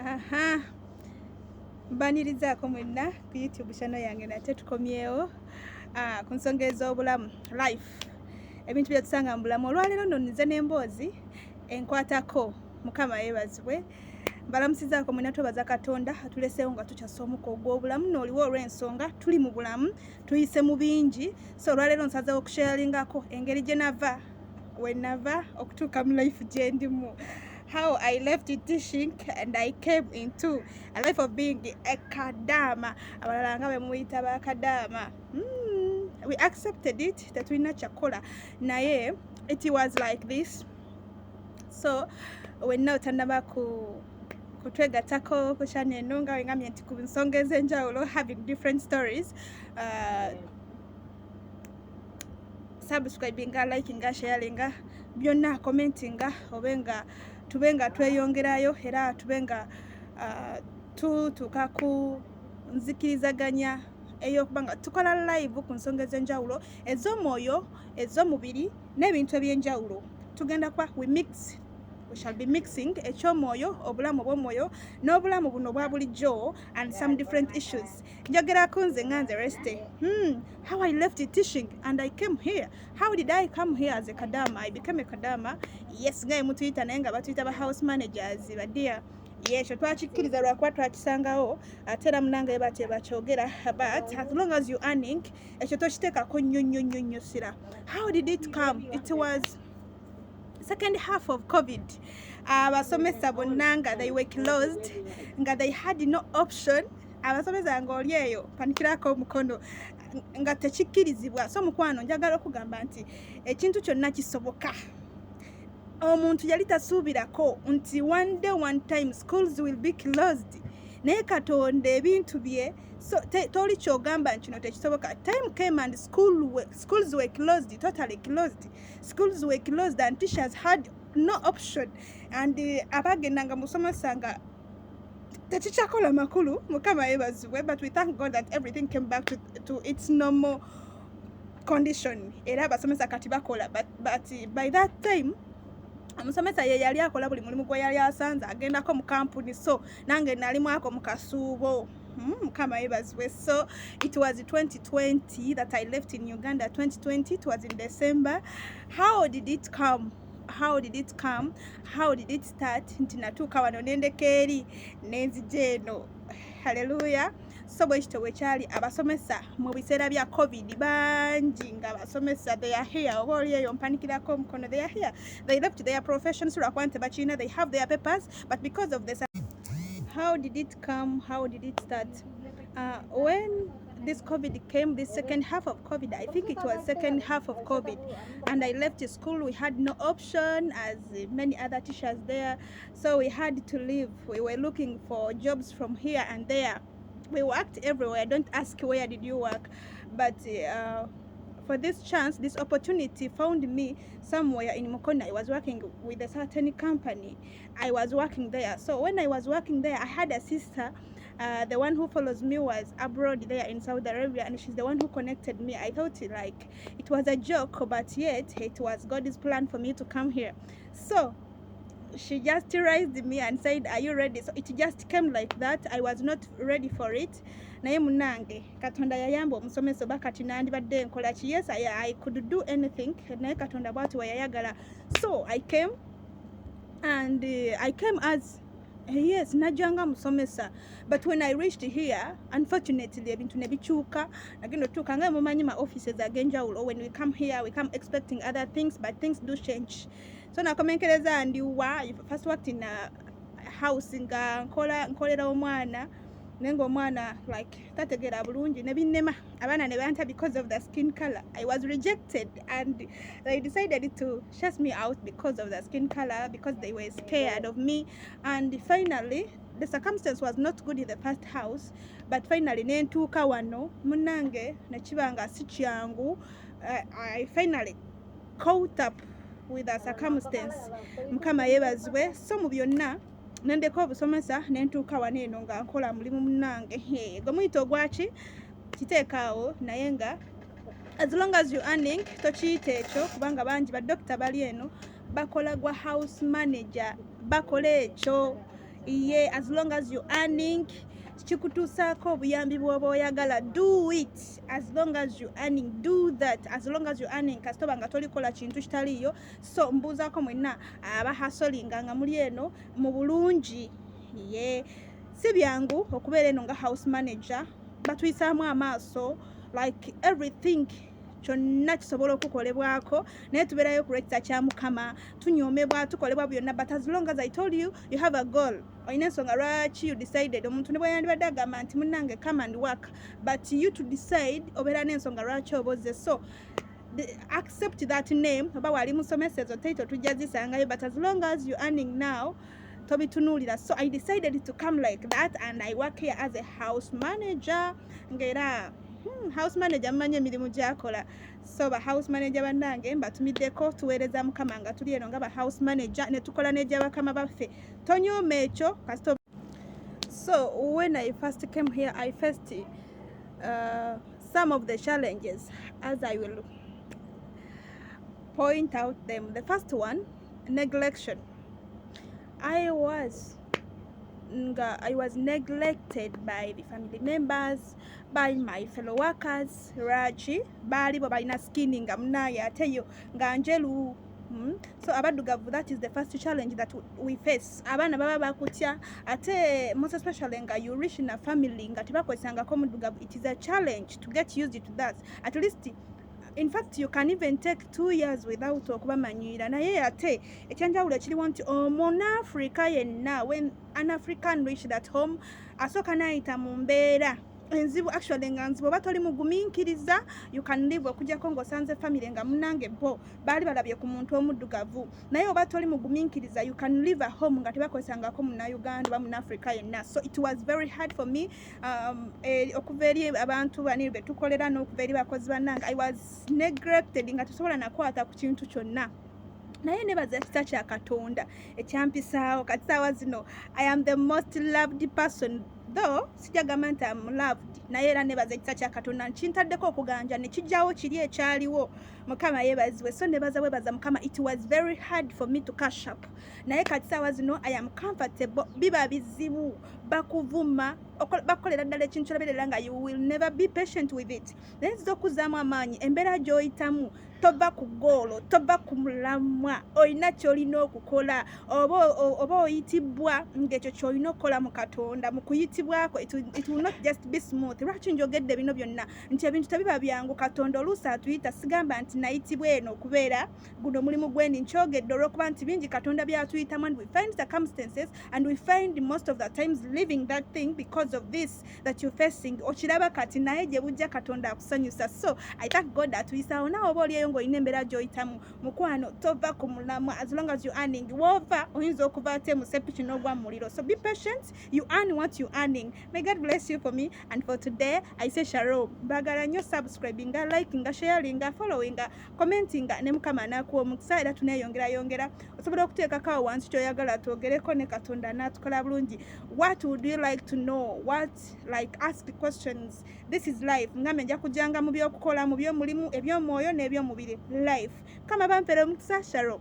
Aha. Mbanirizaako mwenna ku YouTube channel yange nate tukomyewo ku nsonga ez'obulamu life ebintu bye tusanga mu bulamu. Olwaleero nno nnize n'emboozi enkwatako. Mukama yeebazibwe. Mbalamusizaako mwenna, twebaza Katonda atuleseewo nga tukyassa omukka ogw'obulamu n'oliwo olw'ensonga tuli mu bulamu, tuyise mu bingi. So olwaleero nsazeewo okusharalingako engeri gye nava okutuuka mu life gye ndimu. How I left teaching and I came into a life of being a kadama. Abalala nga bwe muyita ba kadama. We accepted it, tetulina kyakola naye it was like this. So wenna otannaba kutwegatako ku channel eno nga wengambye nti ku nsonga ez'enjawulo having different stories, subscribinga, likinga, sharinga, byonna commentinga, obenga tubenga tweyongerayo era tubenga tutuuka ku nzikirizaganya ey'okuba nga tukola live ku nsonga ez'enjawulo ez'omwoyo, ez'omubiri n'ebintu eby'enjawulo. Tugenda kuba we shall be mixing eky'omwoyo, obulamu bw'omwoyo n'obulamu buno obwa bulijjo and some different issues. Njogerako nze nga nze Reste. How I left teaching and I came here. How did I come here as a kadama? I became a kadama. Yes, nga mutuyita naye nga batuyita ba house managers badia. Yes, twakikkiriza lwakuba twakisangawo ate era munange bakyogera, but as long as you earning ekyo tokiteekako nnyo sira. How did it come? It was second half of COVID. Abasomesa bonna nga they were closed, nga they had no option. Abasomesa nga oli eyo panikirako omukono nga tekikkirizibwa. So mukwano, njagala okugamba nti ekintu kyonna kisoboka. Omuntu yali tasuubirako nti one day one time schools will be closed. Naye Katonda ebintu bye, so toli kyogamba nti kino tekisoboka. Time came and schools were closed, totally closed. Schools were closed and teachers had no option. And abagendanga musomesa nga tekikyakola makulu. Mukama yeebazibwe, but we thank God that everything came back to its normal condition. Era abasomesa kati bakola, but by that time omusomesa ye yali akola buli mulimu gwe yali asanze agendako mu kampuni. So nange nalimu ako mu kasuubo. Mukama yeebazibwe. So it was 2020 that I left in Uganda. 2020, it was in December. How did it come? How did it come? How did it start? Nti natuuka wano nendeka eri nenzija eno. Hallelujah. So bwekityo bwekyali abasomesa mu biseera bya COVID bangi nga abasomesa they are here. Oba oli eyo mpanikirako omukono, they are here. They left their professions lwakuba nti bakirina, they have their papers, but because of this. How did it come? How did it start? When this COVID came, this second half of COVID, I think it was second half of COVID, and I left school. We had no option as many other teachers there, so we had to leave. We were looking for jobs from here and there. We worked everywhere. Don't ask where did you work, but for this chance, this opportunity found me somewhere in Mukona. I was working with a certain company. I was working there. So when I was working there, I had a sister. The one who follows me was abroad there in Saudi Arabia, and she's the one who connected me. I thought like it was a joke, but yet it was God's plan for me to come here. So she just raised me and said, are you ready? So it just came like that. I was not ready for it. Naye munange Katonda yayamba omusomesa bakati nandibadde nkola ki. Yes, I could do anything. Naye Katonda bwati wayayagala. So I came, and I came as yes, najanga musomesa. But when I reached here, unfortunately ebintu ne bikyuka. Nagenda tuuka nga mumanyi ma offices ag'enjawulo. When we come here, we come expecting other things, but things do change. So nakomenkereza ndiwa. I first worked in a house nga nkolera omwana. Nengo omwana like tategera bulungi ne binnema. Abaana ne banta because of the skin color. I was rejected, and they decided to shut me out because of the skin color, because they were scared of me. And finally, the circumstance was not good in the first house, but finally nentuuka wano munange nekibanga si kyangu. I finally caught up with the circumstance. Mukama yeebazibwe. So mu byonna nendeka obusomesa nentuuka wano eno nga nkola mulimu munange. Gwe muyita ogwaki kiteekaawo, naye nga as long as you earning tokiyita ekyo, kubanga bangi badokita bali eno bakola gwa house manager, bakola ekyo. yeah, as long as you earning kikutuusaako obuyambi bw'oba oyagala, do it. As long as you earning, do that. As long as you earning, kasitoba nga tolikola kintu kitaliiyo. So mbuuzaako mwenna abahasolinga nga muli eno mu bulungi, yeah. Si byangu okubeera eno nga house manager, batuyisaamu amaaso like everything kyonna kisobola okukolebwako, naye tubeerayo ku lwekisa kya Mukama, tunyoomebwa, tukolebwa byonna, but as long as I told you, you have a goal. Olina ensonga lwaki you decided. Omuntu ne bwe yandibadde agamba nti munnange come and work, but you to decide obeera n'ensonga lwaki oboze. So accept that name. Oba wali musomesa ezo title tujja zisangayo, but as long as you earning now, tobitunuulira. So I decided to come like that, and I work here as a house manager. Ngera house manager mmanye emirimu gy'akola. So ba house manager bannange mbatumiddeko tuweereza Mukama nga tuli eno nga ba house manager ne tukola n'egy'abakama baffe. Tonyooma ekyo kasito. So when I first came here, I faced some of the challenges, as I will point out them. The first one, neglection. I was neglected by the family members, by my fellow workers. Rachi bali bo balina skinning nga munaye ate yo nga njelu. So abaddugavu, that is the first challenge that we face. Abaana baba bakutya, ate most especially nga you reach in a family nga tebakozesangako muddugavu. It is a challenge to get used to that. At least, in fact, you can even take 2 years without okubamanyiira. Naye ate ekyanjawulo ekiriwo nti omunaafrika yenna, when an African reached that home, asooka n'ayita mu mbeera enzibu. Actually nga nzibu oba toli mugumiikiriza, you can live okujjako ng'osanze family nga munnange bo baali balabye ku muntu omuddugavu. Naye oba toli mugumiikiriza, you can live a home nga tebakozesangako munnauganda oba munnaafrika yenna. So it was very hard for me okuva eri abantu bani be tukolera n'okuva eri bakozi bannange. I was neglected nga tesobola nakwata ku kintu kyonna. Naye nebaza ekisa kya Katonda ekyampisaawo kati saawa zino I am the most loved person, though sijagamba nti I'm loved, naye era nebaza ekisa kya Katonda nkintaddeko okuganja ne kijjawo kiri ekyaliwo. Mukama yeebazibwe. So webaza Mukama. It was very hard for me to cash up, naye kati saawa zino I am comfortable. Biba bizibu bakuvuma bakolera ddala ekintu kyolaberera nga you will never be patient with it. Naye nziza okuzzaamu amaanyi embeera gy'oyitamu. Tova ku goolo, tova ku mulamwa, olina ky'olina okukola. Oba oyitibwa ng'ekyo ky'olina okukola mu Katonda. Mu kuyitibwako it will not just be smooth. Lwaki njogedde bino byonna? Nti ebintu tebiba byangu. Katonda oluusi atuyita, sigamba nti nayitibwa eno okubeera guno mulimu gwendi. Nkyogedde olw'okuba nti bingi Katonda by'atuyitamu, and we find circumstances and we find most of the times living that thing because of this that you're facing. Okiraba kati naye gye bujja Katonda akusanyusa. So I thank God that tuyisaawo. Nawe oba oliyo ng'olina embeera gy'oyitamu, mukwano tova ku mulamwa. As long as you earning, wova oyinza okuva ate mu sepiki n'ogwa mu muliro. So be patient, you earn what you earning. May God bless you for me and for today. I say shalom. Bagala nnyo subscribing, liking, sharing, following, commenting, ne Mukama anakuwa omukisa era tuneeyongera. Osobola okuteekako awo wansi ky'oyagala twogereko ne Katonda n'atukola bulungi. What would you like to know? Ask questions. This is life. Ngambe nja kujjanga mu by'okukola, mu by'omulimu, eby'omwoyo n'eby'omubiri. Life. Kama bampere omukisa, shalom.